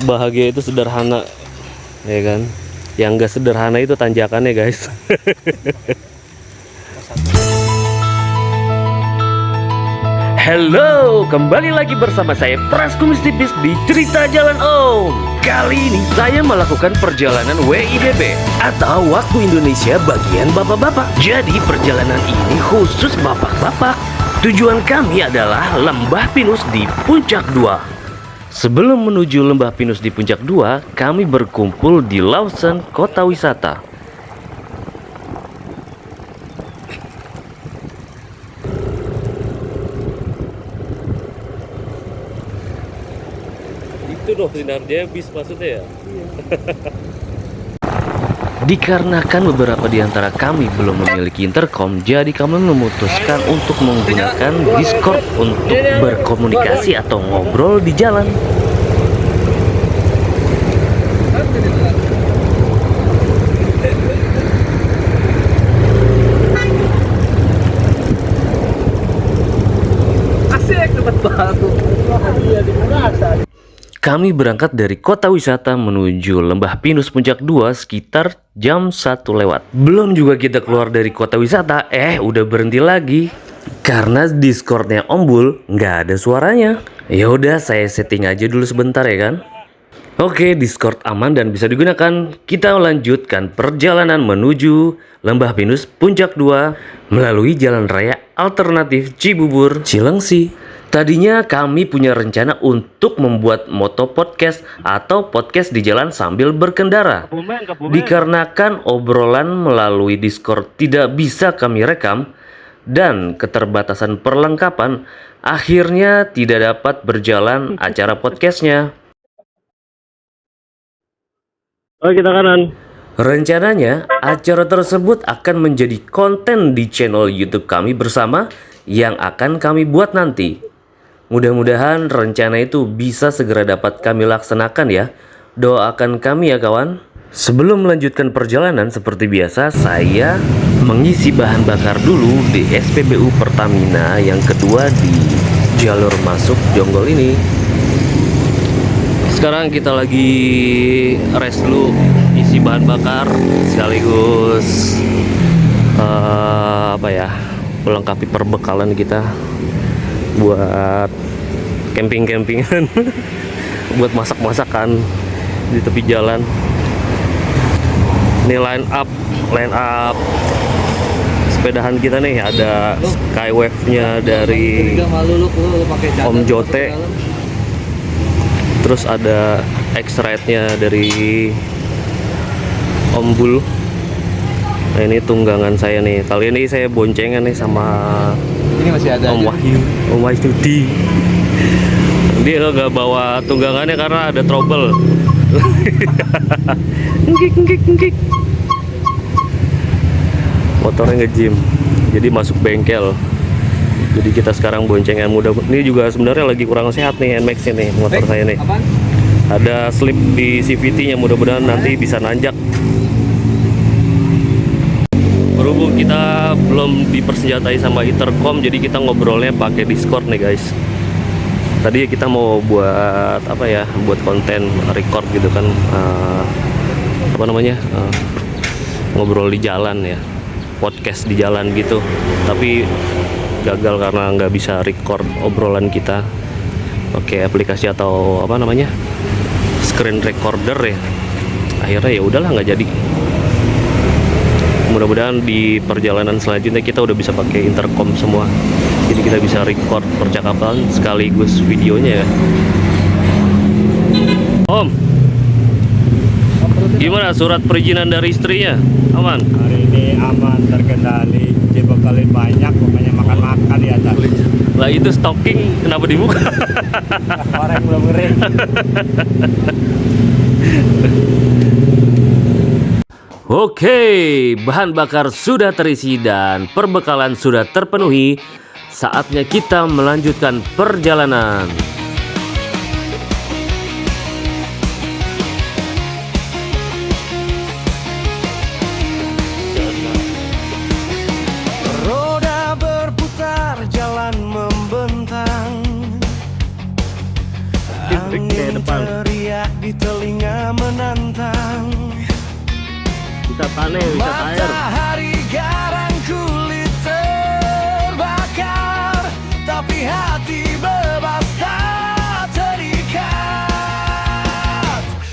bahagia itu sederhana, ya kan? Yang gak sederhana itu tanjakannya, guys. Halo, kembali lagi bersama saya Pras Kumis Tipis di Cerita Jalan Om. Kali ini saya melakukan perjalanan WIBB atau Waktu Indonesia bagian bapak-bapak. Jadi perjalanan ini khusus bapak-bapak. Tujuan kami adalah Lembah Pinus di Puncak 2. Sebelum menuju Lembah Pinus di Puncak 2, kami berkumpul di Lawson, kota wisata. Itu loh sinarnya bis maksudnya ya? Iya. Dikarenakan beberapa di antara kami belum memiliki intercom, jadi kami memutuskan untuk menggunakan Discord untuk berkomunikasi atau ngobrol di jalan. Asik tempat baru. Kami berangkat dari kota wisata menuju Lembah Pinus Puncak 2 sekitar jam 1 lewat. Belum juga kita keluar dari kota wisata, udah berhenti lagi. Karena Discordnya Om Bul nggak ada suaranya. Ya udah, saya setting aja dulu sebentar ya kan. Oke, Discord aman dan bisa digunakan. Kita lanjutkan perjalanan menuju Lembah Pinus Puncak 2 melalui jalan raya alternatif Cibubur, Cilengsi. Tadinya kami punya rencana untuk membuat moto podcast atau podcast di jalan sambil berkendara. Dikarenakan obrolan melalui Discord tidak bisa kami rekam dan keterbatasan perlengkapan, akhirnya tidak dapat berjalan acara podcastnya. Oh, kita kanan. Rencananya acara tersebut akan menjadi konten di channel YouTube kami bersama yang akan kami buat nanti. Mudah-mudahan rencana itu bisa segera dapat kami laksanakan ya. Doakan kami ya kawan. Sebelum melanjutkan perjalanan seperti biasa, saya mengisi bahan bakar dulu di SPBU Pertamina yang kedua di jalur masuk Jonggol ini. Sekarang kita lagi rest dulu, isi bahan bakar sekaligus melengkapi perbekalan kita buat camping-campingan, buat masak-masakan di tepi jalan. Ini line up sepedahan kita nih, ada Skywave-nya dari Om Jote, terus ada X-Ride-nya dari Om Bul. Nah, ini tunggangan saya nih. Kali ini saya boncengan nih sama Ini masih ada Om Wahyu, Om Wahyudi. Dia nggak bawa tunggangannya karena ada trouble. Ngik. Motornya nge-gym, jadi masuk bengkel. Jadi kita sekarang boncengan muda. Ini juga sebenarnya lagi kurang sehat nih NMAX ini motor saya nih. Apaan? Ada slip di CVT-nya, mudah-mudahan nanti bisa nanjak. Berhubung kita belum dipersenjatai sama intercom, jadi kita ngobrolnya pakai Discord nih guys. Tadi kita mau buat buat konten record gitu kan, ngobrol di jalan ya, podcast di jalan gitu. Tapi gagal karena nggak bisa record obrolan kita pakai aplikasi atau screen recorder ya. Akhirnya ya udahlah, nggak jadi. Mudah-mudahan di perjalanan selanjutnya kita udah bisa pakai intercom semua, jadi kita bisa record percakapan sekaligus videonya ya. Om, gimana surat perizinan dari istrinya? Aman? Hari ini aman, terkendali, dibekalin banyak, pokoknya makan-makan di atas. Lah itu stocking kenapa dibuka? Orang belum ngeri. Oke, bahan bakar sudah terisi dan perbekalan sudah terpenuhi. Saatnya kita melanjutkan perjalanan. Roda berputar, jalan membentang. Angin teriak di telinga menantang. Wisata nih, wisata air. Matahari garang kulit terbakar, tapi hati bebas tak terikat.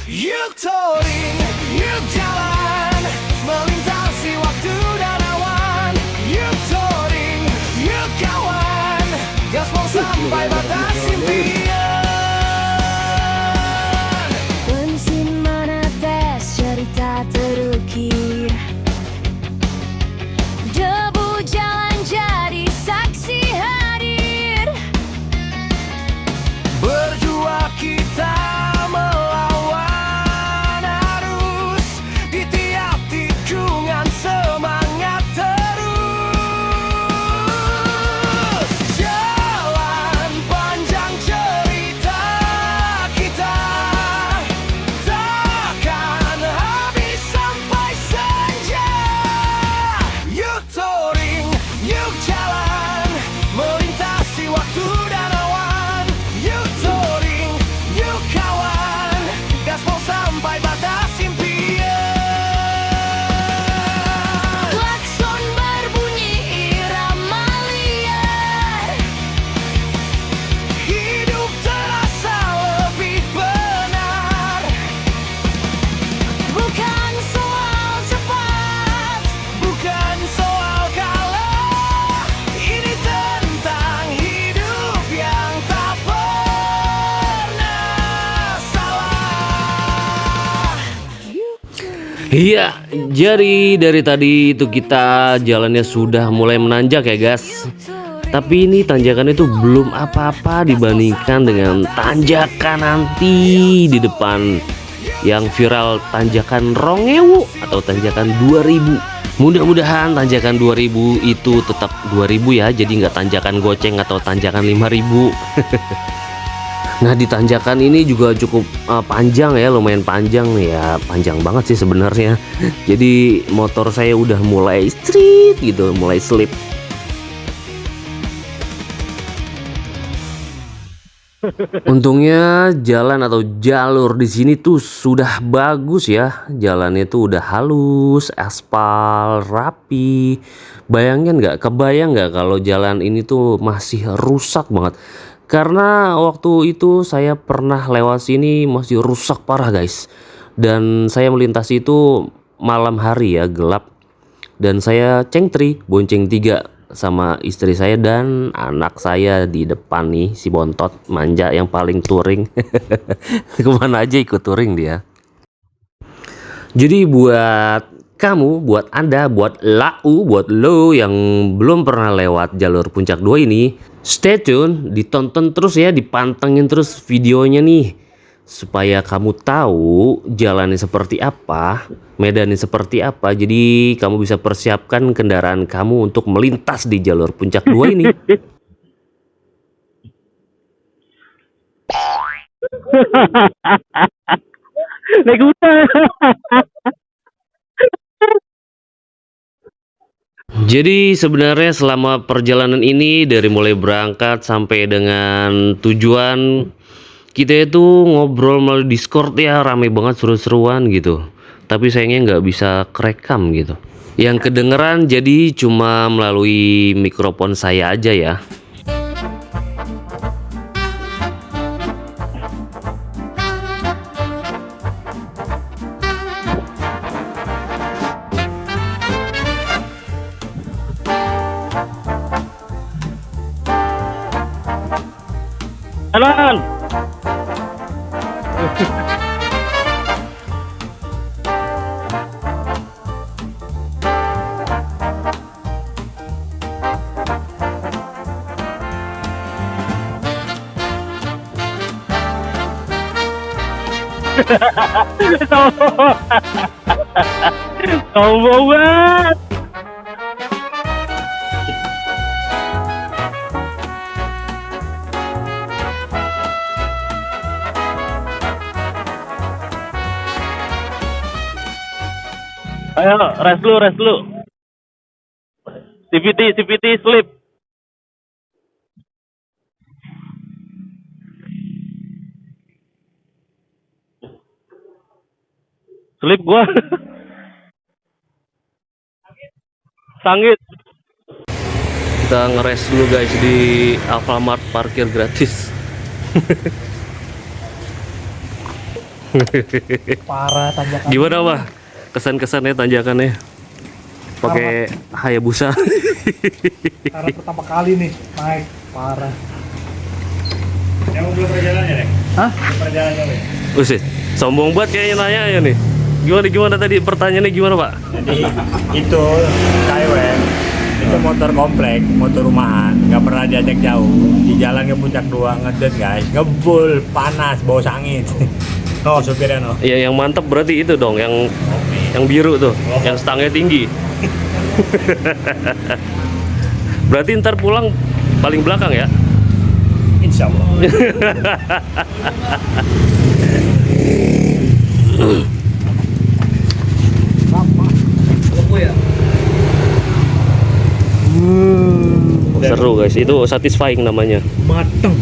Yuk touring, yuk jalan, melintasi waktu dan awan. Yuk touring, yuk kawan, gaspol sampai batas impian. Bensin menetes, cerita terukir. Debu jalan jadi saksi hadir. Berdua kita melawan arus, di tiap tikungan semangat terus. Jalan panjang cerita kita, takkan habis sampai senja. Yuk touring, yuk jalan, melintasi waktu dan awan. Yuk touring, yuk kawan, gaspol sampai batas impian. Klakson berbunyi irama liar. Hidup terasa lebih benar. Bukan soal cepat, Bukan soal kalah, ini tentang hidup yang tak pernah salah. Iya, jadi dari tadi itu kita jalannya sudah mulai menanjak ya guys. Tapi ini tanjakan itu belum apa-apa dibandingkan dengan tanjakan nanti di depan yang viral, tanjakan Rongewu atau tanjakan 2000. Mudah-mudahan tanjakan 2000 itu tetap 2000 ya, jadi nggak tanjakan goceng atau tanjakan 5000. Nah di tanjakan ini juga cukup panjang ya, lumayan panjang ya, panjang banget sih sebenarnya. Jadi motor saya udah mulai street gitu, mulai slip. Untungnya jalan atau jalur di sini tuh sudah bagus ya, jalannya tuh udah halus, aspal, rapi. Bayangin nggak, kebayang nggak kalau jalan ini tuh masih rusak banget. Karena waktu itu saya pernah lewat sini masih rusak parah guys. Dan saya melintasi itu malam hari ya, gelap. Dan saya cengtri, bonceng 3 sama istri saya dan anak saya di depan nih, si bontot manja yang paling touring. Kemana aja ikut touring dia. Jadi buat kamu, buat Anda, buat buat lo yang belum pernah lewat jalur Puncak 2 ini, stay tune, ditonton terus ya, dipantengin terus videonya nih, supaya kamu tahu jalannya seperti apa, medannya seperti apa. Jadi kamu bisa persiapkan kendaraan kamu untuk melintas di jalur Puncak 2 ini. Naik kuda. Jadi sebenarnya selama perjalanan ini dari mulai berangkat sampai dengan tujuan, kita itu ngobrol melalui Discord ya, rame banget, seru-seruan gitu. Tapi sayangnya nggak bisa kerekam gitu. Yang kedengeran jadi cuma melalui mikrofon saya aja ya. Jalan. Sombong banget. Ayo, rest lu. CVT slip. Slip gua. Sangit. Kita ngeres dulu guys di Alfamart parkir gratis. Parah tanjakan. Gimana Wah? Kesan-kesannya tanjakannya? Pakai Hayabusa. Karena pertama kali nih naik, parah. Yang belum perjalanannya deh. Hah? Perjalanannya deh. Usit, sombong banget kayaknya nanya ya nih. Gimana tadi pertanyaannya gimana Pak? Jadi itu Skyway itu motor komplek, motor rumahan, nggak pernah diajak jauh. Di jalan ke puncak 2 ngedet guys, ngebul, panas, bau sangit. No, supirnya no. Ya yang mantep berarti itu dong, yang biru tuh, yang stangnya tinggi. Berarti ntar pulang paling belakang ya? Insya Allah. Seru guys, itu satisfying namanya. Mateng.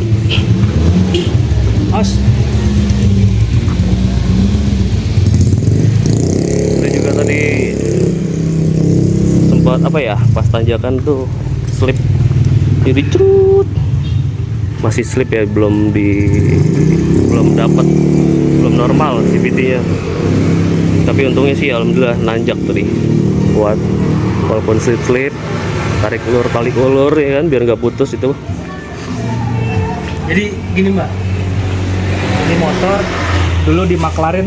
As. Kita juga tadi sempat apa ya, pas tanjakan tuh slip, jadi cerut. Masih slip ya, belum dapat, belum normal CVT-nya. Tapi untungnya sih alhamdulillah nanjak tadi, kuat. Walaupun slip, tarik ulur ya kan, biar nggak putus itu. Jadi gini Mbak, ini motor dulu di McLaren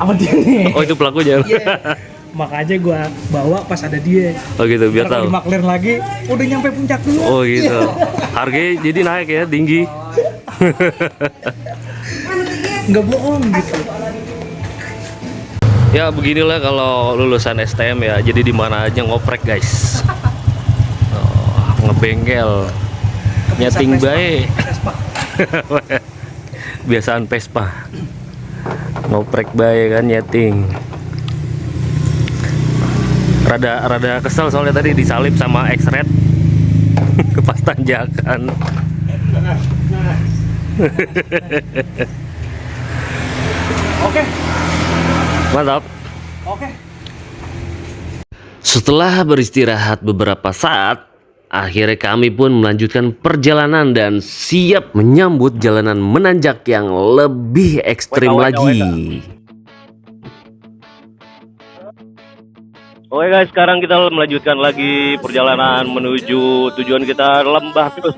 sama dia nih. Oh itu pelakunya. Iya. Makanya gua bawa pas ada dia. Oh gitu, biar Ntar kalau tahu. di McLaren lagi, udah nyampe puncak dulu. Oh gitu. Harganya jadi naik ya, tinggi. Nggak bohong gitu. Ya beginilah kalau lulusan STM ya. Jadi di mana aja ngoprek guys. Oh, ngebengkel, nyeting baik. Biasaan Vespa. Ngoprek baik kan, nyeting. Rada kesel soalnya tadi disalip sama X-Red. Pas tanjakan. Oke. Mantap. Oke. Setelah beristirahat beberapa saat, akhirnya kami pun melanjutkan perjalanan dan siap menyambut jalanan menanjak yang lebih ekstrim lagi. Oke guys, sekarang kita melanjutkan lagi perjalanan menuju tujuan kita, Lembah Pinus.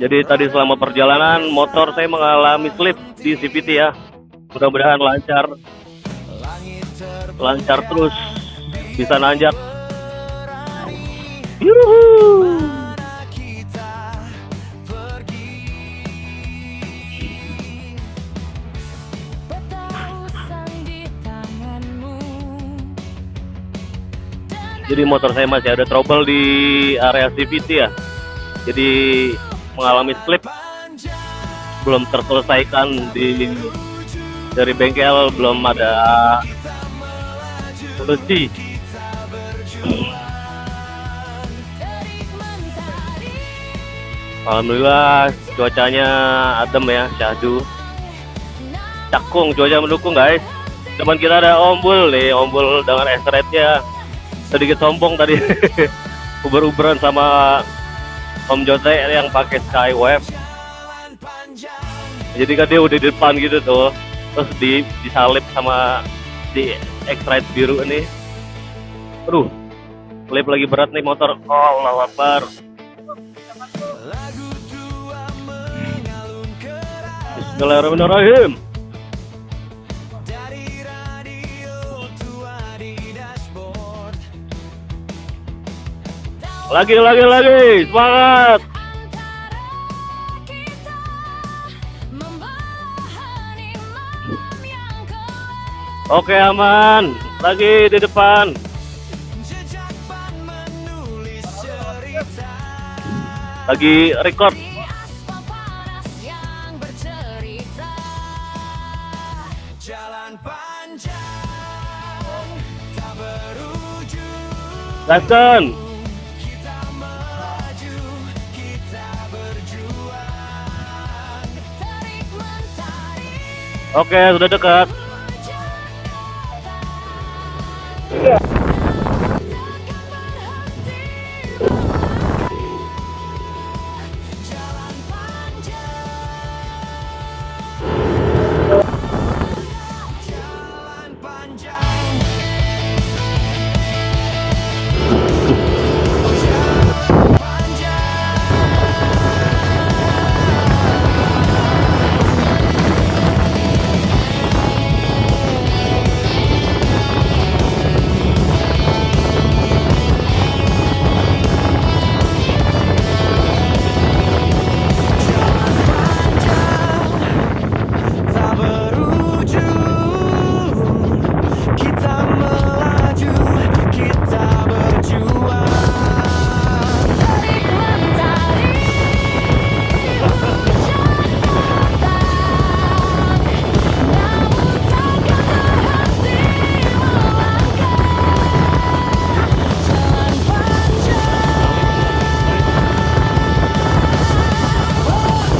Jadi tadi selama perjalanan motor saya mengalami slip di CVT ya. Mudah-mudahan lancar terus, bisa nanjak. Yuhu. Jadi motor saya masih ada trouble di area CVT ya. Jadi mengalami slip, belum terselesaikan dari bengkel, belum ada solusi. Alhamdulillah cuacanya adem ya, syahdu. Cakung, cuaca mendukung guys. Teman kita ada Ombul nih, Ombul dengan S-Red-nya. Sedikit sombong tadi. Uber-uberan sama Om Jose yang pakai Skyway. Jadi kan dia udah di depan gitu tuh. Terus disalip sama si X-Ride biru ini. Aduh, slip lagi berat nih motor. Oh, Allahu Akbar. Bismillahirrahmanirrahim. Lagi, semangat. Oke, aman. Lagi di depan. Lagi record. Gaskan. Oke, sudah dekat. Tak berujung, kita melaju, kita berjuang. Terik mentari hujan datang, namun takkan berhenti melangkah.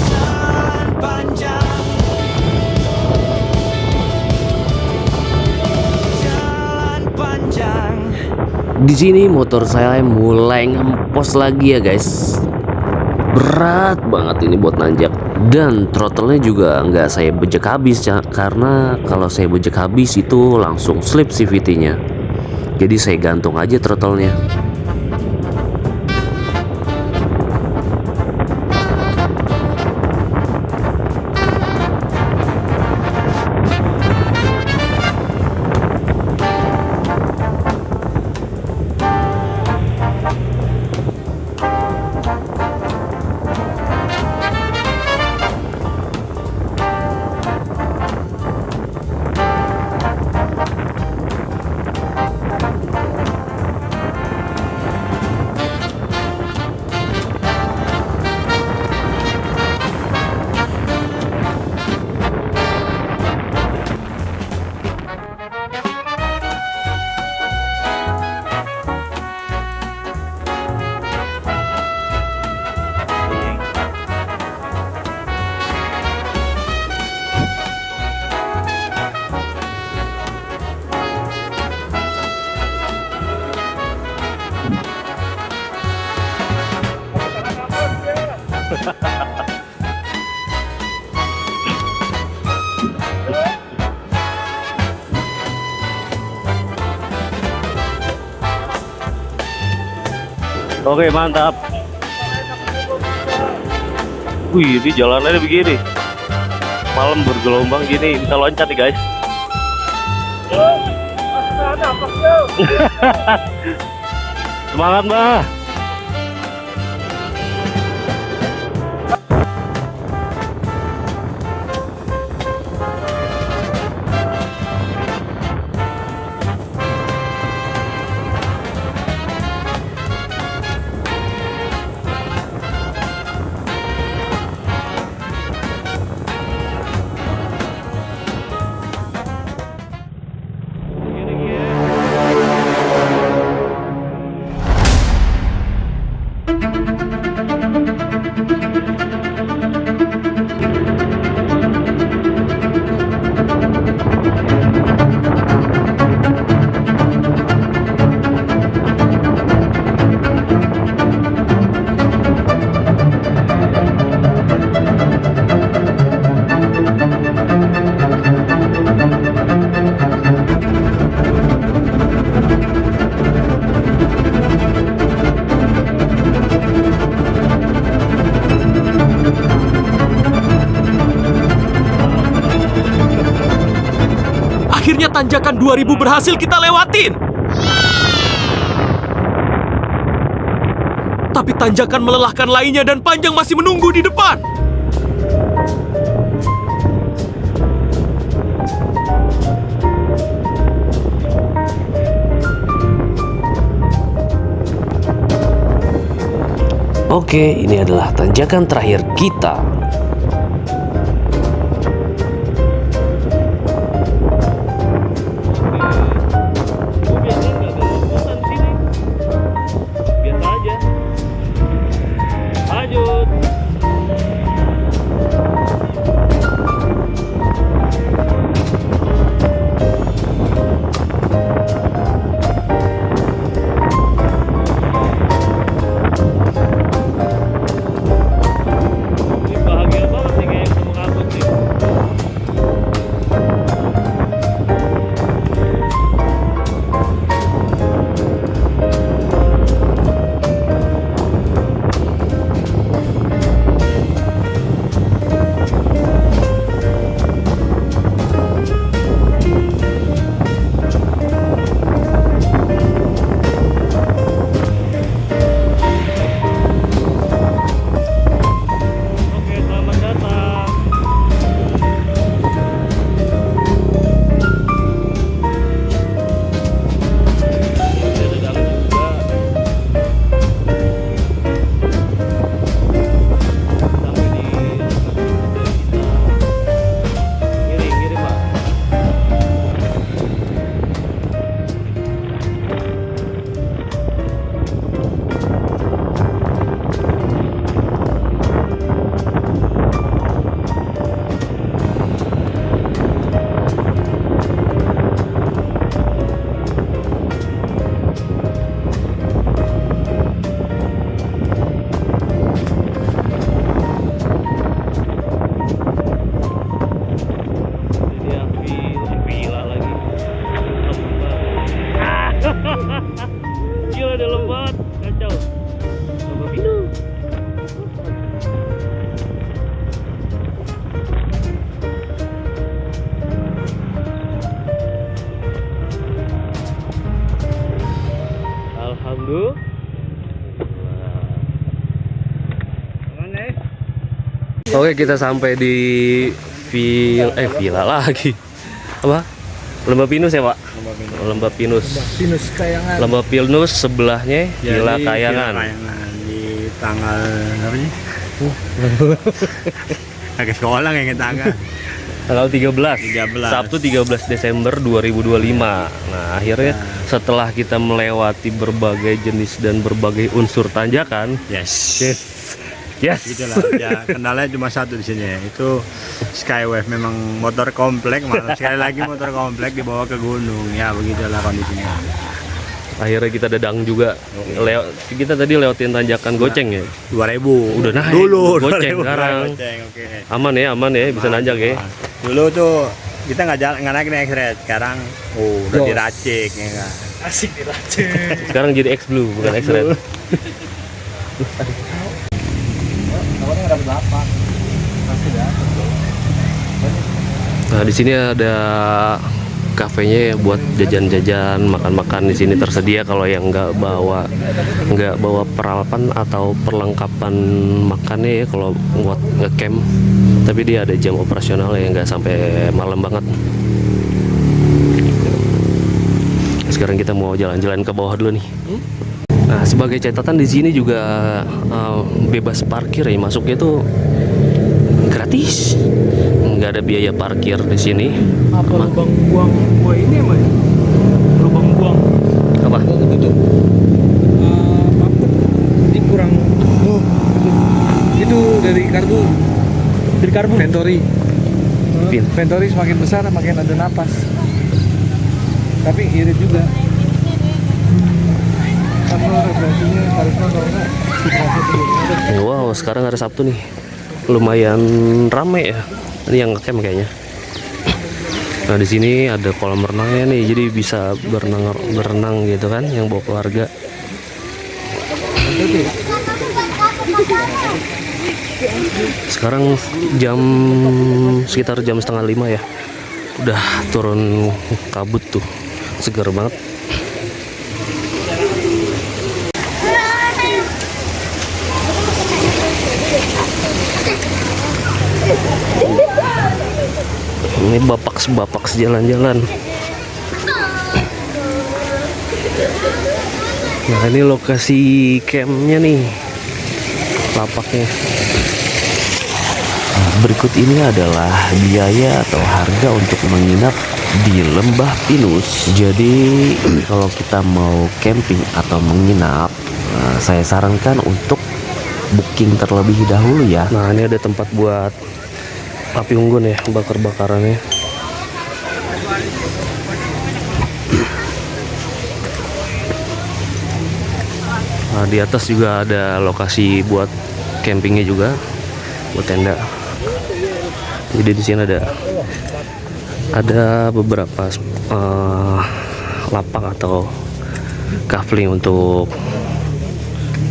Jalan Panjang, jalan panjang. Di sini motor saya mulai ngempos lagi ya guys. Berat banget ini buat nanjak. Dan throttle-nya juga nggak saya bejek habis ya, karena kalau saya bejek habis itu langsung slip CVT-nya. Jadi saya gantung aja throttle-nya. Oke, mantap. Wih, ini jalanannya begini. Malam bergelombang gini, bisa loncat nih guys. Semangat, Mbah. Akhirnya tanjakan 2000 berhasil kita lewatin. Tapi tanjakan melelahkan lainnya dan panjang masih menunggu di depan. Oke, ini adalah tanjakan terakhir kita. Biasa aja. Lanjut. Oke, kita sampai di villa lagi. Apa? Lembah Pinus ya, Pak? Lembah Pinus. Pinus Kayangan. Lembah Pinus sebelahnya Villa Jadi, Kayangan. Villa Kayangan di tanggal apa sih? Agak sekolah nggak inget tanggal. Tanggal 13. 13. Sabtu 13 Desember 2025. Nah, akhirnya setelah kita melewati berbagai jenis dan berbagai unsur tanjakan, Yes. yes. Gitulah. Ya, kendalanya cuma satu di sini ya. Itu Skywave memang motor komplek, malah sekali lagi motor komplek dibawa ke gunung. Ya, begitulah kondisinya. Akhirnya kita dadang juga. Kita tadi lewatin tanjakan goceng ya. 2000. Udah naik. Dulu Goceng 2000 sekarang. Goceng, oke. Aman ya, bisa nanjak ya. Dulu tuh kita nggak naik naik X-Red. Sekarang udah Jos. diracik ya kan. Asik diracik. Sekarang jadi X Blue bukan X Red. Nah, di sini ada kafenya ya buat jajan-jajan, makan-makan. Di sini tersedia kalau yang nggak bawa peralatan atau perlengkapan makannya ya kalau buat ngecamp. Tapi dia ada jam operasional ya, nggak sampai malam banget. Sekarang kita mau jalan-jalan ke bawah dulu nih. Nah, sebagai catatan di sini juga bebas parkir ya, masuknya tuh gratis, nggak ada biaya parkir di sini. Apa lubang buang gua ini emang? Lubang buang. Apa? Gua ketutup. Ini kurang. Oh, itu dari karbu. Dari karbu. Ventori. Pin. Ventori semakin besar makin ada napas. Tapi irit juga. Karena referensinya harusnya kalau nggak situasi sebelumnya. Wow, sekarang hari Sabtu nih, lumayan rame ya. Ini yang ngecamp kayaknya. Nah, di sini ada kolam renangnya nih, jadi bisa berenang gitu kan, yang bawa keluarga. Sekarang sekitar jam 4:30 ya. Udah turun kabut tuh, segar banget. Ini bapak jalan-jalan. Nah, ini lokasi campnya nih, lapaknya. Nah, berikut ini adalah biaya atau harga untuk menginap di Lembah Pinus. Jadi kalau kita mau camping atau menginap, saya sarankan untuk booking terlebih dahulu ya. Nah, ini ada tempat buat api unggun ya, bakar-bakarannya. Nah, di atas juga ada lokasi buat campingnya juga, buat tenda. Jadi di sini ada beberapa lapak atau kafling untuk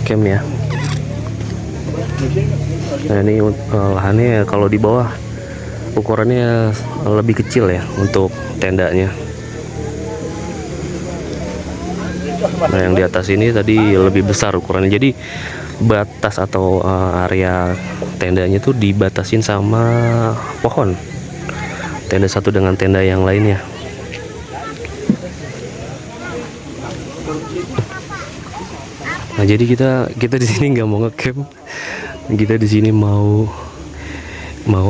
camp ya. Nah, ini lahannya kalau di bawah ukurannya lebih kecil ya untuk tendanya. Nah, yang di atas ini tadi lebih besar ukurannya. Jadi batas atau area tendanya tuh dibatasin sama pohon. Tenda satu dengan tenda yang lainnya. Nah, jadi kita di sini nggak mau ngecamp. Kita di sini mau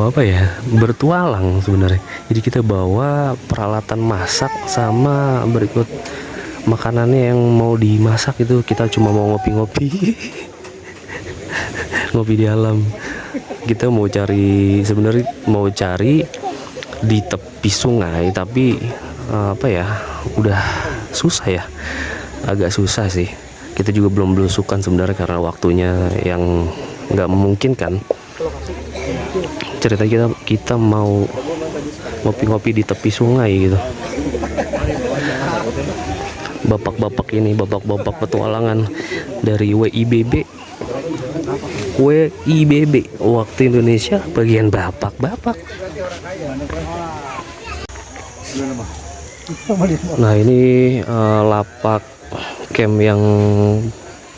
apa ya? Bertualang sebenarnya. Jadi kita bawa peralatan masak sama berikut makanannya yang mau dimasak itu. Kita cuma mau ngopi-ngopi. Ngopi di alam. Kita sebenarnya mau cari di tepi sungai, tapi apa ya? Udah susah ya. Agak susah sih. Kita juga belum belusukan sebenarnya karena waktunya yang nggak memungkinkan. Cerita kita mau ngopi-ngopi di tepi sungai gitu. Bapak-bapak petualangan dari WIBB waktu Indonesia bagian bapak-bapak. Nah, ini lapak camp yang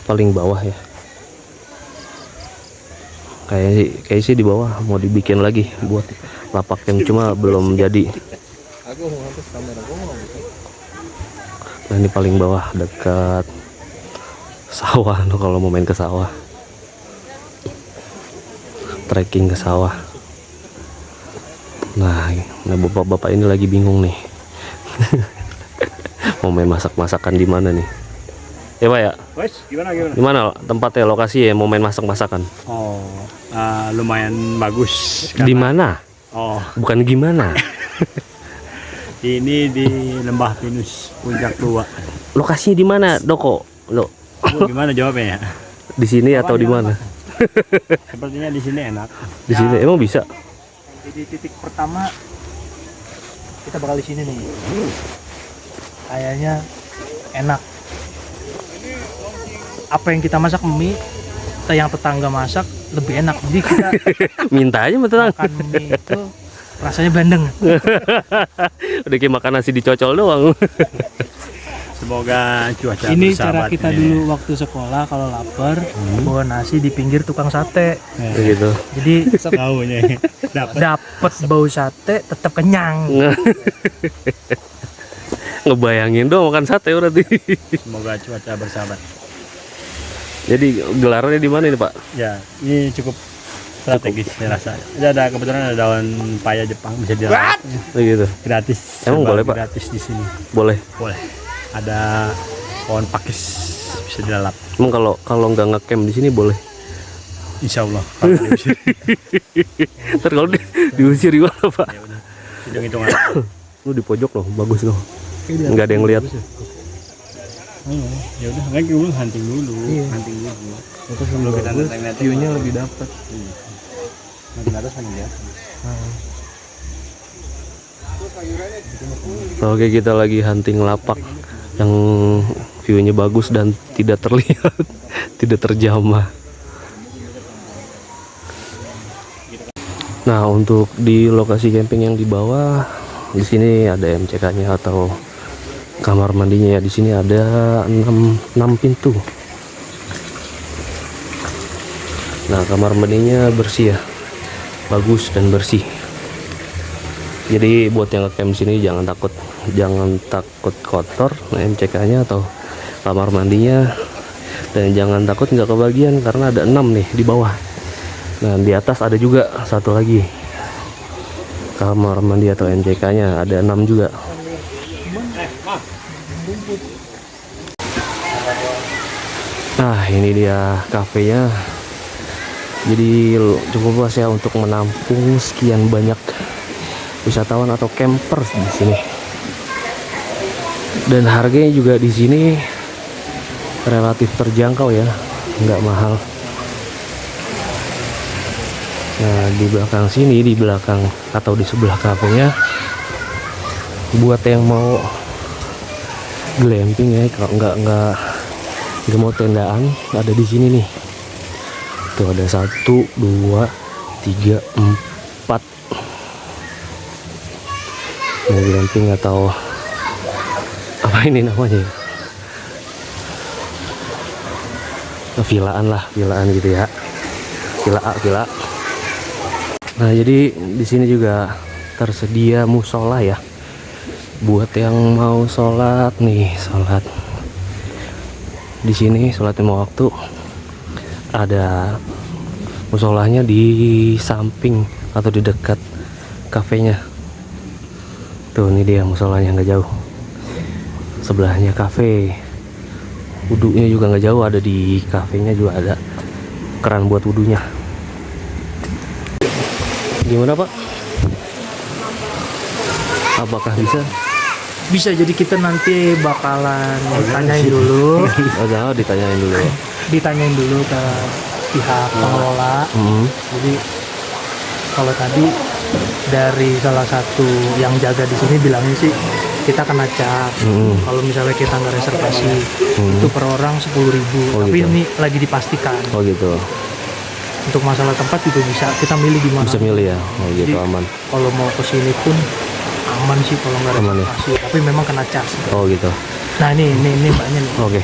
paling bawah ya. Kayak sih di bawah mau dibikin lagi buat lapak camp, cuma belum jadi. Nah ini paling bawah dekat sawah tuh kalau mau main ke sawah, trekking ke sawah. Nah bapak-bapak ini lagi bingung nih mau main masak-masakan di mana nih ya Pak ya? Wes, gimana? Di mana tempatnya, lokasi ya mau main masak-masakan? Oh, lumayan bagus. Di mana? Oh, Bukan gimana. ini di Lembah Pinus Puncak 2. Lokasinya di mana, Doko? Lo Bu, gimana jawabnya ya? di sini atau di mana? Sepertinya di sini enak. Di sini emang bisa? Di titik pertama kita bakal di sini nih. Kayaknya enak. Apa yang kita masak mie, yang tetangga masak lebih enak. Jadi kita Minta aja sama tetangga. makan mie itu rasanya bandeng. Udah kayak makan nasi dicocol doang. Semoga cuaca Ini bersahabat cara kita ini. dulu waktu sekolah kalau lapar bawa nasi di pinggir tukang sate. Begitu. Jadi Tahunya dapat. dapat bau sate tetap kenyang. Ngebayangin dong makan sate berarti. Semoga cuaca bersahabat. Jadi gelarannya di mana ini Pak? Ya, ini cukup strategis saya rasa. Ini ada kebetulan ada daun paya Jepang bisa dilalap. Begitu. Gratis. Emang serba boleh, Pak? Gratis di sini. Boleh. Boleh. Ada pohon pakis bisa dilalap. Emang kalau nggak ngecamp di sini boleh. Insya Allah. Kalau diusir. Ntar kalau diusir gimana Pak? Ya udah. Hitung-hitungan. Lu di pojok loh, bagus loh. Nggak ada yang lihat. Ya udah, kan dulu hunting dulu. Hunting dulu. Terus sebelum kita naik View-nya lebih dapat. Makin atas makin di atas. Oke, kita lagi hunting lapak yang view-nya bagus dan tidak terlihat, tidak terjamah. Nah, untuk di lokasi camping yang di bawah, di sini ada MCK-nya atau kamar mandinya ya. Di sini ada 6 pintu. Nah, kamar mandinya bersih ya, bagus dan bersih. Jadi buat yang ngecamp sini jangan takut kotor MCK-nya atau kamar mandinya, dan jangan takut nggak kebagian karena ada 6 nih di bawah. Nah di atas ada juga satu lagi kamar mandi atau MCK-nya, ada 6 juga. Nah ini dia kafenya. Jadi cukup luas ya untuk menampung sekian banyak wisatawan atau campers di sini. Dan harganya juga di sini relatif terjangkau ya, nggak mahal. Nah di belakang sini, di belakang atau di sebelah kafenya, buat yang mau glamping ya, kalau nggak mau tendaan, ada di sini nih. Tuh ada 1, 2, 3, 4. Mau glamping atau apa ini namanya? Vilaan lah, vilaan gitu ya. Villa. Nah, jadi di sini juga tersedia musola ya. Buat yang mau sholat nih, sholat di sini, sholat lima waktu. Ada musolanya di samping atau di dekat kafenya. Tuh, ini dia musolanya, nggak jauh. Sebelahnya kafe. Wudunya juga nggak jauh, ada di kafenya juga ada keran buat wudunya. Gimana Pak? Apakah bisa? Bisa, jadi kita nanti bakalan tanyain dulu, Oh, jangan ditanyain dulu. ditanyain dulu ke pihak pengelola. Jadi kalau tadi dari salah satu yang jaga di sini bilangnya sih kita kena cap. Kalau misalnya kita nggak reservasi itu per orang 10.000. Oh, Tapi gitu. ini lagi dipastikan. Oh gitu. Untuk masalah tempat juga bisa kita milih di mana. Bisa milih ya. Oh gitu, Jadi, aman. Kalau mau ke sini pun aman sih kalau nggak Aman ya? reservasi. Tapi memang kena cas. Oh gitu. Nah ini mbaknya nih. Oke.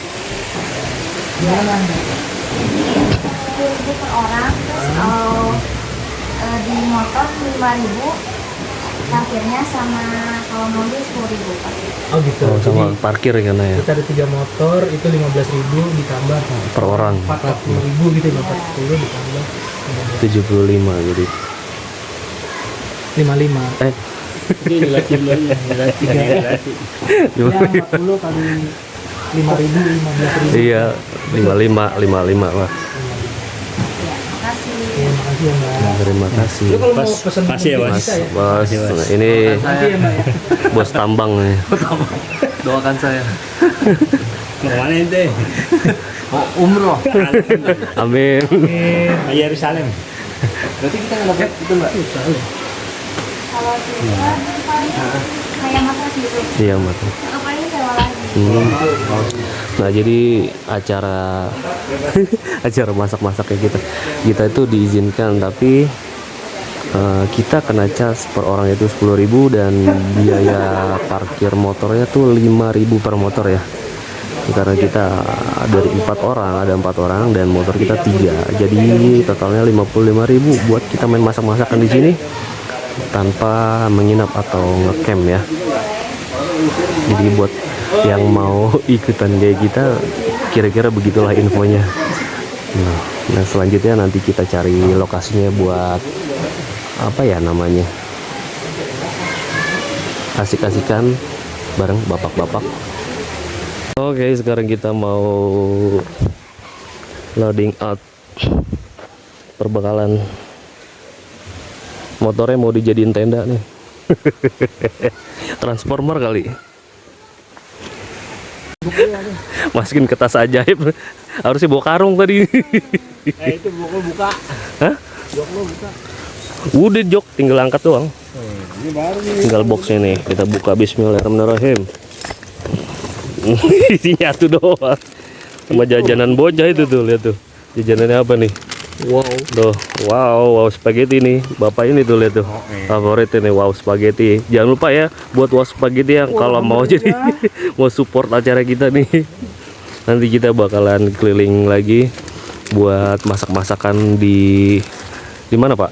per orang. Terus kalau di motor 5.000 parkirnya, sama kalau mobil 10.000 Pak. Oh gitu. Oh, sama Jadi, parkir karena ya kita ada 3 motor itu 15.000 ditambah per orang 40.000 gitu, 40 ditambah 75 jadi 55. Ini tiga. Ya 40 kali 5.000 15.000. Iya 55 lah. Ya, makasih. Ya, makasih ya Mbak. Terima kasih Lu kalau mau Pas- pesen pas ya, juga Mas. bisa ya. Bos. Nah, ini Nanti ya Mbak ya. bos tambang nih. Doakan saya. Mau kemana ente? Oh, umroh. Amin. Yerusalem. Berarti kita nggak dapat itu Mbak. Kalau silver paling kayak matas gitu. Iya mat. Paling sewa lagi. Nah jadi acara acara masak-masaknya kita itu diizinkan, tapi kita kena cas per orang itu 10.000 dan biaya parkir motornya tuh 5.000 per motor ya. Karena kita dari 4 orang, ada 4 orang dan motor kita 3, jadi totalnya 55.000 buat kita main masak-masakan di sini tanpa menginap atau ngecamp ya. Jadi buat yang mau ikutan kayak kita, kira-kira begitulah infonya. Nah selanjutnya nanti kita cari lokasinya buat apa ya namanya, asik-asikan bareng bapak-bapak. Oke, sekarang kita mau loading out perbekalan. Motornya mau dijadiin tenda nih. Transformer kali. Masukin ke tas ajaib. Harusnya bawa karung tadi. Itu buku buka. Hah? Jok lo buka. Udah jok, tinggal angkat doang. Ini baru nih. Tinggal boxnya nih. Kita buka, bismillahirrahmanirrahim. Isinya tuh doang. Sama jajanan bocah itu tuh, lihat tuh. Jajanannya apa nih? Wow. Tuh, wow spaghetti nih. Bapak ini tuh lihat tuh. Favorit ini wow spaghetti. Jangan lupa ya buat wow spaghetti yang kalau mau jadi mau support acara kita nih. Nanti kita bakalan keliling lagi buat masak-masakan di mana, Pak?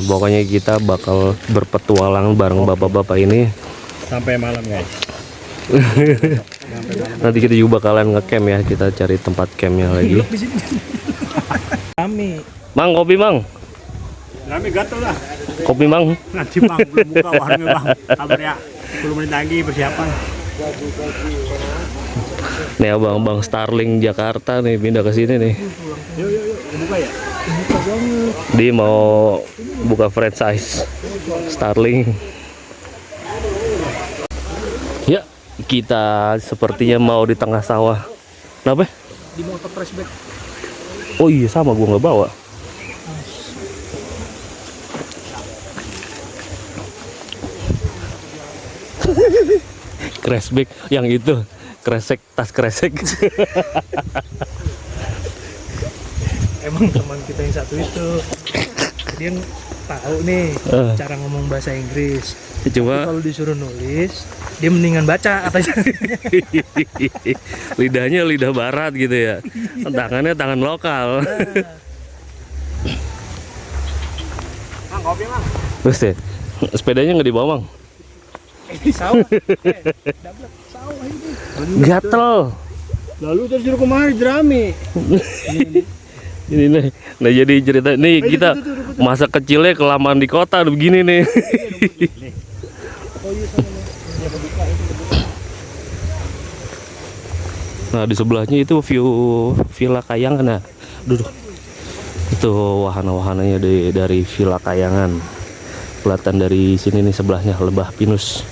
Pokoknya kita bakal berpetualang bareng bapak-bapak ini Sampai malam guys. Nanti kita juga bakalan ngecamp ya, kita cari tempat campnya lagi. Kami Mang, kopi Mang. Kami gatel lah. Kopi Mang. Nanti bang belum buka warungnya bang. Kabar ya. 10 menit lagi persiapan. Nih abang-abang Starling Jakarta nih pindah ke sini nih. Yuk buka ya. Dia mau buka franchise Starling. Ya, kita sepertinya mau di tengah sawah. Kenapa? di motor flashback. Oh iya sama, gua nggak bawa. Crashback yang itu, kresek, tas kresek. Emang teman kita yang satu itu dia tahu nih cara ngomong bahasa Inggris. Tapi Coba kalau disuruh nulis, dia mendingan baca katanya. lidahnya lidah barat gitu ya, tangannya tangan lokal. Mang kopi mang. Terus deh, sepedanya nggak dibawa Mang? Ini sawah. Dablek sawah ini. Gatel. Lalu terus suruh kemari drami. Ini nih, nah jadi cerita nih kita masa kecilnya kelamaan di kota begini nih. Nah di sebelahnya itu view Villa Kayangan ya. Duduk. Itu wahana-wahananya dari Villa Kayangan. Kelihatan dari sini nih sebelahnya Lembah Pinus.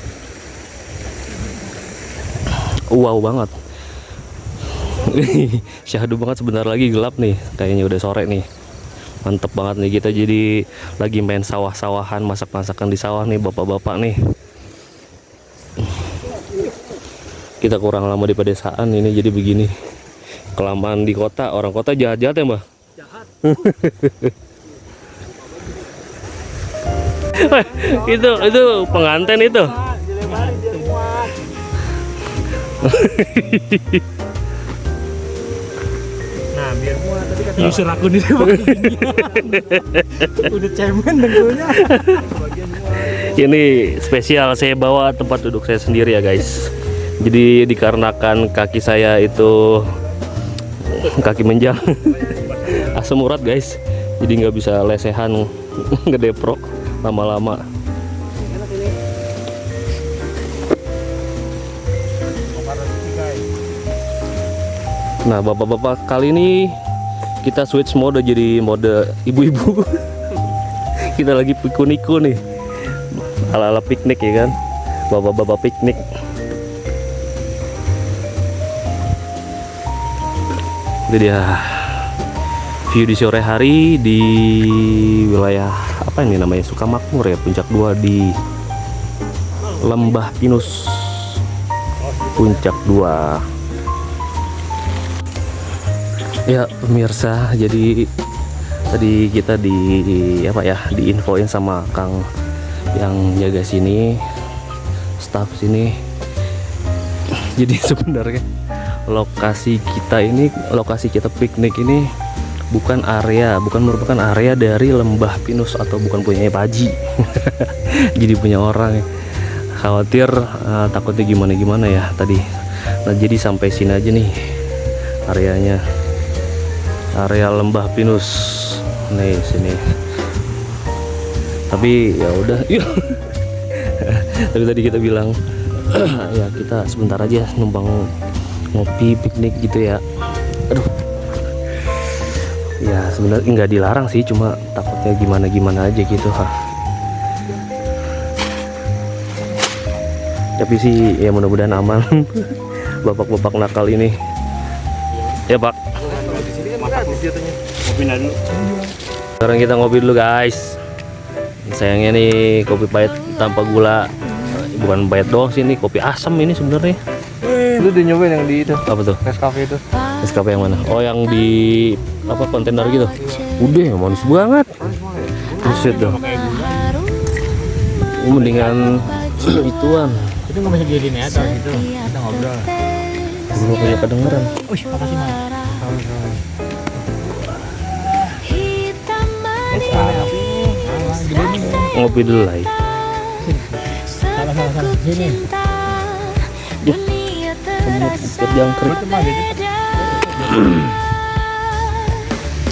Wow banget. Syahdu banget, sebentar lagi gelap nih. Kayaknya udah sore nih. Mantep banget nih, kita jadi lagi main sawah-sawahan, masak-masakan di sawah nih bapak-bapak nih. Kita kurang lama di pedesaan ini jadi begini. Kelamaan di kota, orang kota jahat-jahat ya Mbah? Jahat. itu pengantin itu. Nah Nyusur aku nih udah cemen dengkulnya. Ini spesial, saya bawa tempat duduk saya sendiri ya guys. Jadi dikarenakan kaki saya itu kaki menjang, asam urat guys. Jadi nggak bisa lesehan, ngedeprok lama-lama. Nah bapak-bapak, kali ini kita switch mode jadi mode ibu-ibu. Kita lagi pikuniku nih, ala-ala piknik ya kan, bapak-bapak piknik. Ini dia view di sore hari di wilayah apa ini namanya, Sukamakmur ya, Puncak 2 di Lembah Pinus Puncak 2. Ya pemirsa, jadi tadi kita diinfoin sama Kang yang jaga sini, staff sini. Jadi sebenarnya lokasi kita piknik ini bukan merupakan area dari Lembah Pinus atau bukan punya Pak Haji. Jadi punya orang, khawatir takutnya gimana ya tadi. Nah jadi sampai sini aja nih areanya, area Lembah Pinus nih sini. Tapi ya udah yuk. Tapi tadi kita bilang ya kita sebentar aja numpang ngopi piknik gitu ya. Aduh ya sebenarnya nggak dilarang sih, cuma takutnya gimana aja gitu tapi sih ya mudah-mudahan aman. Bapak-bapak nakal ini ya Pak. Kopi dulu. Sekarang kita ngopi dulu guys. Sayangnya nih kopi pahit tanpa gula. Bukan pahit doang sih, ini kopi asam ini sebenarnya. Lu udah nyobain yang di itu? Apa tuh? Nescafe itu. Nescafe yang mana? Oh yang di apa, kontainer gitu? Udah manis banget. Buset dah. Mendingan ituan. Itu nggak bisa jadi netar gitu, kita ngobrol. Belum punya kedengeran. Wih, apa sih Mas? Ngopi dulu lah ya. Salah sini. Semut jangkrik.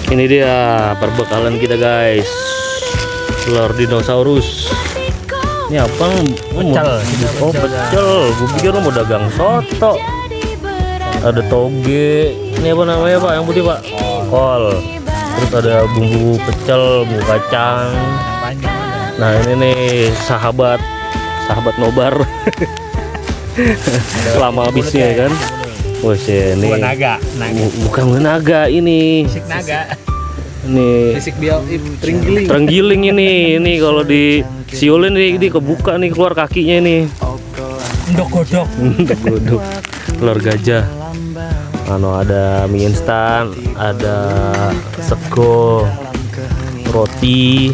Ini dia perbekalan kita guys. Telur dinosaurus. Ini apa? Pecel. Oh pecel. Gue pikir lo mau dagang soto. Ada toge. Ini apa namanya Pak? Yang putih Pak? Kol. Terus ada bumbu pecel, bumbu kacang. Nah ini nih sahabat nobar. Lama habisnya kan. Wah ini Bukan naga. bukan naga ini. Fisik naga. Ini Fisik dia terenggiling. terenggiling ini kalau di siulin nih kebuka nih, keluar kakinya nih. Ndok godok. Godok. Telur gajah. Ada mie instan, ada sego, roti,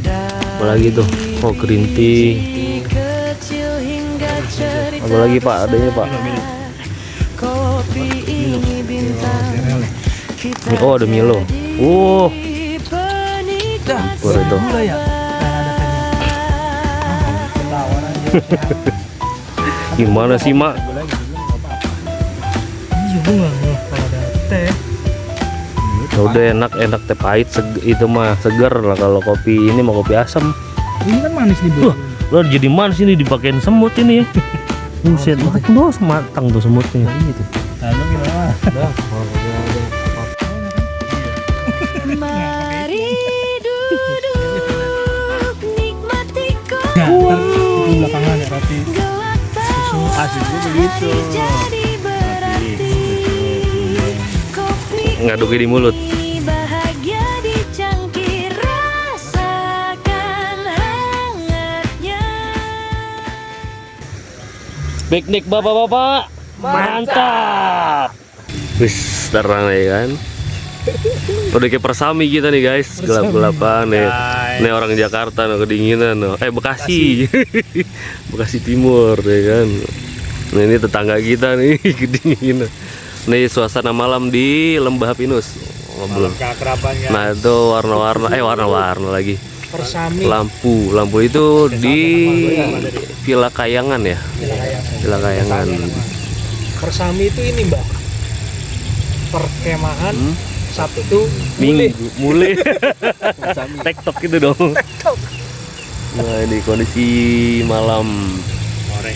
apa lagi tuh? Oh green tea. Apa lagi Pak? Adanya Pak? Oh ada Milo. Oh. Campur itu. Gimana sih Mak? Kalau ada teh. Udah enak teh pahit itu mah seger lah. Kalau kopi ini mau kopi asam. Ini kan manis nih, Bu. Lo jadi manis ini dipakein semut ini ya. Buset, matang tuh semutnya. Ini tuh. Lalu gimana? Mari duduk nikmati Itu belakangan ya roti. Aslinya begitu. Ngaduknya di mulut. Bahagia dicangkir, rasakan hangatnya. Piknik bapak-bapak. Mantap. Wis, terang ya kan. Udah kayak persami kita nih guys, gelap-gelapan nih. Nih orang Jakarta no, kedinginan no. Bekasi. Bekasi Timur ya kan. Nah ini tetangga kita nih kedinginan. Nih suasana malam di Lembah Pinus. Oh, belum. Keakraban ya. Nah itu warna-warna lagi. Persami. Lampu itu di Villa Kayangan ya. Villa Kayangan. Persami itu ini mbak, perkemahan Sabtu Mulai. TikTok itu dong. Nah ini kondisi malam. Sore.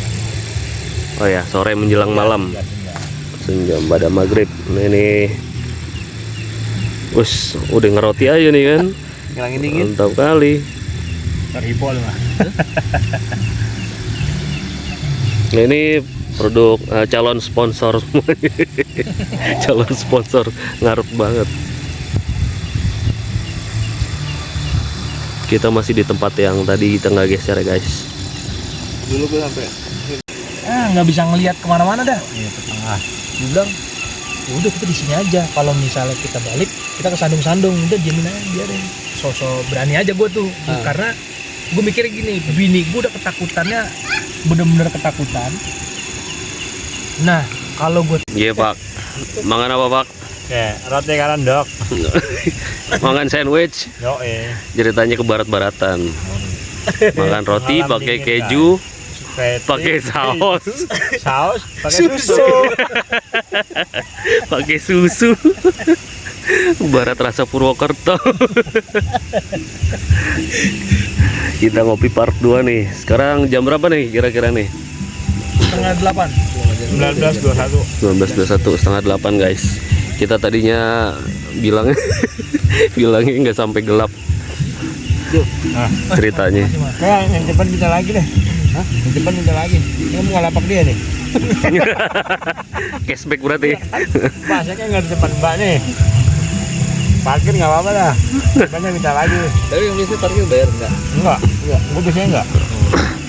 Oh ya sore menjelang malam. Senja pada maghrib. Nah ini, us udah ngeroti aja nih kan. Ngilangin dingin. Mantap kali. Terhipol mah. Nah, ini produk calon sponsor semua. Calon sponsor ngarep banget. Kita masih di tempat yang tadi kita nggak geser ya guys. Dulu gue sampai nggak bisa ngelihat kemana-mana dah. Iya, ke tengah. Gue bilang udah kita di sini aja, kalau misalnya kita balik kita ke Sandung-Sandung, udah jamin aja biarin. Sosok berani aja gue tuh, karena gue mikirnya gini, bini gue udah ketakutannya bener-bener ketakutan. Nah kalau gue Iya pak. Makan apa pak? Ya, roti kanan dok. Makan sandwich. Yo Ceritanya ke barat-baratan. Makan roti Malam pakai dingin, keju, Patty. pakai saus, Saus, pakai susu. pakai susu. Barat rasa Purwokerto. Kita ngopi part 2 nih. Sekarang jam berapa nih kira-kira nih? 7:30. 1921. 19.21 setengah 8 guys. Kita tadinya bilangnya nggak sampai gelap Nah, ceritanya. yang depan kita lagi deh. Hah? Yang depan kita lagi. Ini mau ngalapak dia nih. Cashback berarti. Bahasanya kan nggak di depan mbak nih. Parkir nggak apa-apa lah. Depannya kita lagi. Tapi yang biasanya parkir bayar enggak? Enggak. Gue biasanya enggak.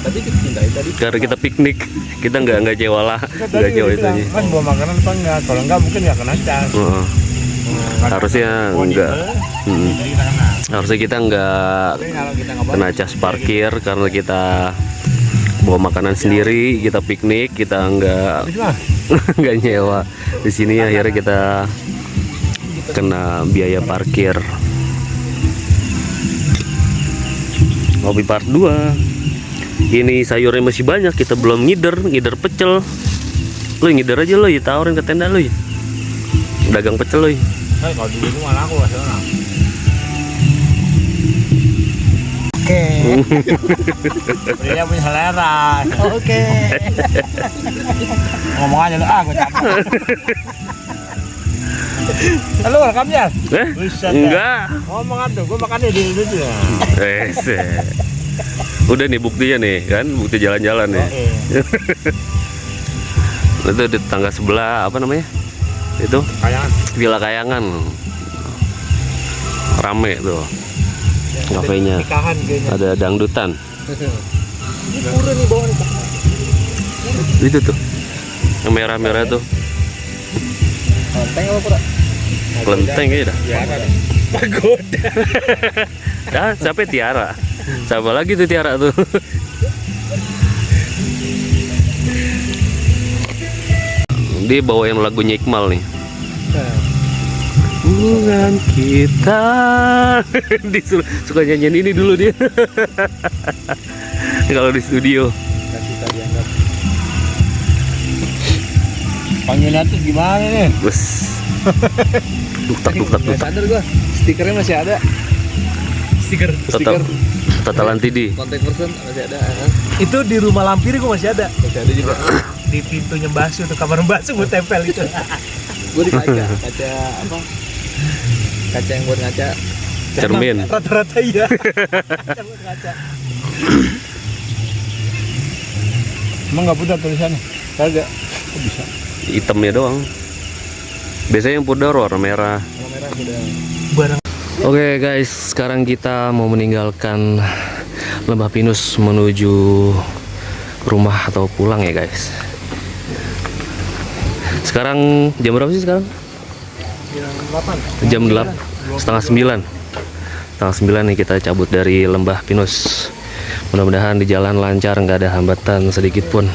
Tadi dipindahin tadi. Karena kita piknik, kita nggak jewa lah, Kan nggak jewa itu aja. Mas bawa makanan apa enggak? Kalau enggak mungkin nggak kena cas. Heeh. Harusnya enggak. Jadi kita kena. Harusnya kita nggak Tapi kalau kita nggak kena cas parkir karena kita bawa makanan sendiri, kita piknik, kita nggak nggak nyewa. Di sini akhirnya kita kena biaya parkir. Ngopi part 2. Ini sayurnya masih banyak, kita belum ngider pecel. Lu ngider aja lu, tawarin ke tenda lu. Dagang pecel lu. Kalau dulu itu malah aku sana. oke. Dia punya selera. Oke. Ngomong aja lu, gue capek. Halo, rekam ya? Buset, Enggak. Ngomong aja, gue makannya di situ. Udah nih buktinya nih kan, bukti jalan-jalan nih. Itu di tangga sebelah apa namanya? Itu Kayangan. Villa Kayangan. Rame tuh. Kafenya. Nikahan kayaknya. Ada dangdutan. Ini pura nih bawah nih. Itu tuh. Yang merah-merah tuh. Kelenteng apa pura? Kelenteng kayaknya dah. Ya, ada. Pagoda. Dah, siapa Tiara? Siapa lagi tuh Tiara tuh? Dia bawain lagunya Iqmal nih. Hubungan kita. Suka nyanyiin ini dulu dia. Kalau di studio. Kasih tadi anggap. Panggilnya tuh gimana nih? Bus. Tuktak. Nggak sadar gua. Stikernya masih ada. Stiker. Totalan TD. Kontak person masih ada. Itu di rumah lampir gue masih ada. Masih ada juga. Di pintunya Basu, tuh kamar Basu gue tempel itu. Gue di kaca apa? Kaca yang buat ngaca. Cermin. Rata-rata iya. Kaca buat ngaca. Emang nggak putih tulisannya? Kagak. Kok bisa? Hitamnya doang. Biasanya yang pudar warna merah. Warna merah udah. Barang Oke guys, sekarang kita mau meninggalkan Lembah Pinus menuju rumah atau pulang ya guys. Sekarang jam berapa sih sekarang? Jam 8, setengah 9. Setengah 9 nih kita cabut dari Lembah Pinus. Mudah-mudahan di jalan lancar, nggak ada hambatan sedikit pun.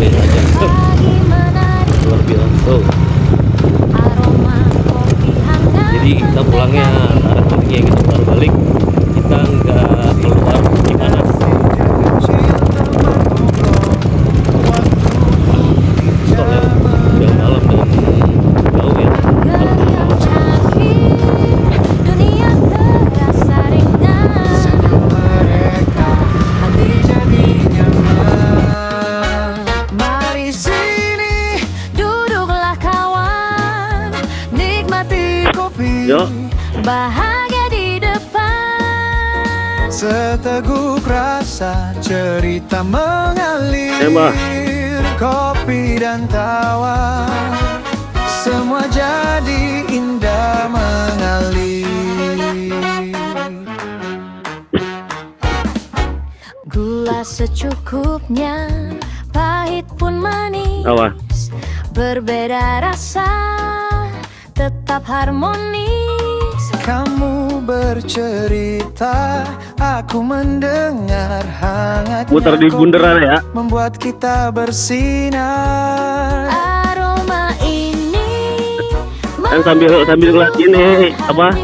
rame aja. pagi menari Luar biasa. Tuh. aroma kopi hangat. Jadi kita pulangnya arah baliknya kita putar balik, kita nggak keluar di panas. Soalnya udah malam dan jauh ya. Geriam cangkir, dunia terasa ringan. Hati jadi nyaman. Mari sini, duduklah kawan, nikmati kopi, Yuk. bahagia di depan. Seteguk rasa cerita mengalir, Mbah. kopi dan tawa, semua jadi indah mengalir. Gula secukupnya, pahit pun manis. Apa? Berbeda rasa, tetap harmonis. Kamu bercerita, aku mendengar hangatnya Muter di kopi, bundaran ya. membuat kita bersinar. Aroma ini Kan sambil ngeliat ini apa?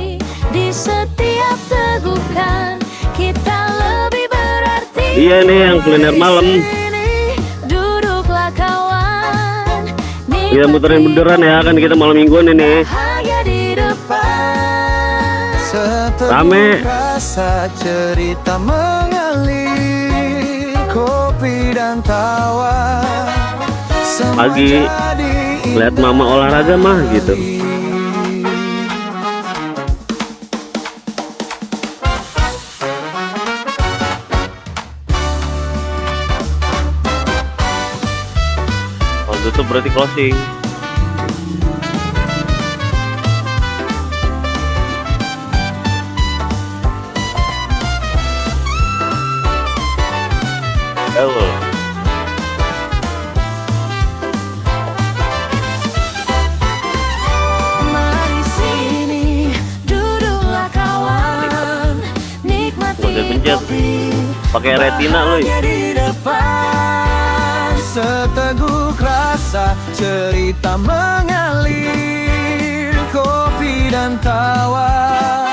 di setiap tegukan kita lebih berarti. Iya nih yang kuliner malam. Di sini, duduklah kawan, Iya muterin bundaran ya, kan kita malam mingguan ini. bahagia di depan. Seteguk Rame. rasa cerita mengalir, kopi dan tawa, semua Pagi jadi lihat mama olahraga mah gitu. Kalau tutup berarti closing. Halo. Mari sini, duduklah kawan, nikmati Pencet-pencet. kopi, Pakai retina loh. bahagia di depan. Seteguk rasa cerita mengalir, kopi dan tawa,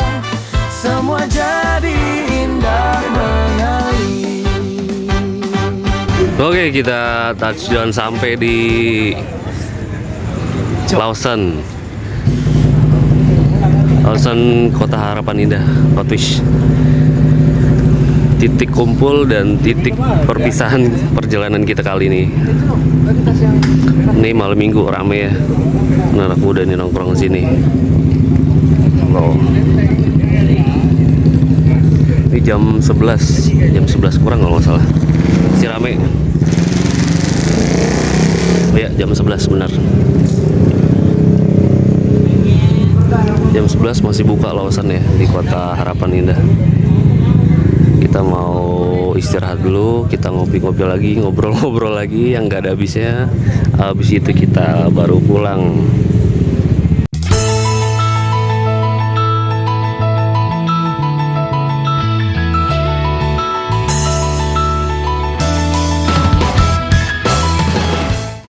semua jadi indah mengalir. Oke, kita touchdown sampai di Lawson. Lawson Kota Harapan Indah, Kotwis. Titik kumpul dan titik perpisahan perjalanan kita kali ini. Ini malam minggu rame ya. Anak muda nih nongkrong sini. Wow. Ini jam 11 kurang kalau nggak salah. Masih rame. Oh ya, jam 11 benar. Jam 11 masih buka Lawson ya di Kota Harapan Indah. Kita mau istirahat dulu, kita ngopi-ngopi lagi, ngobrol-ngobrol lagi yang nggak ada habisnya. Habis itu kita baru pulang.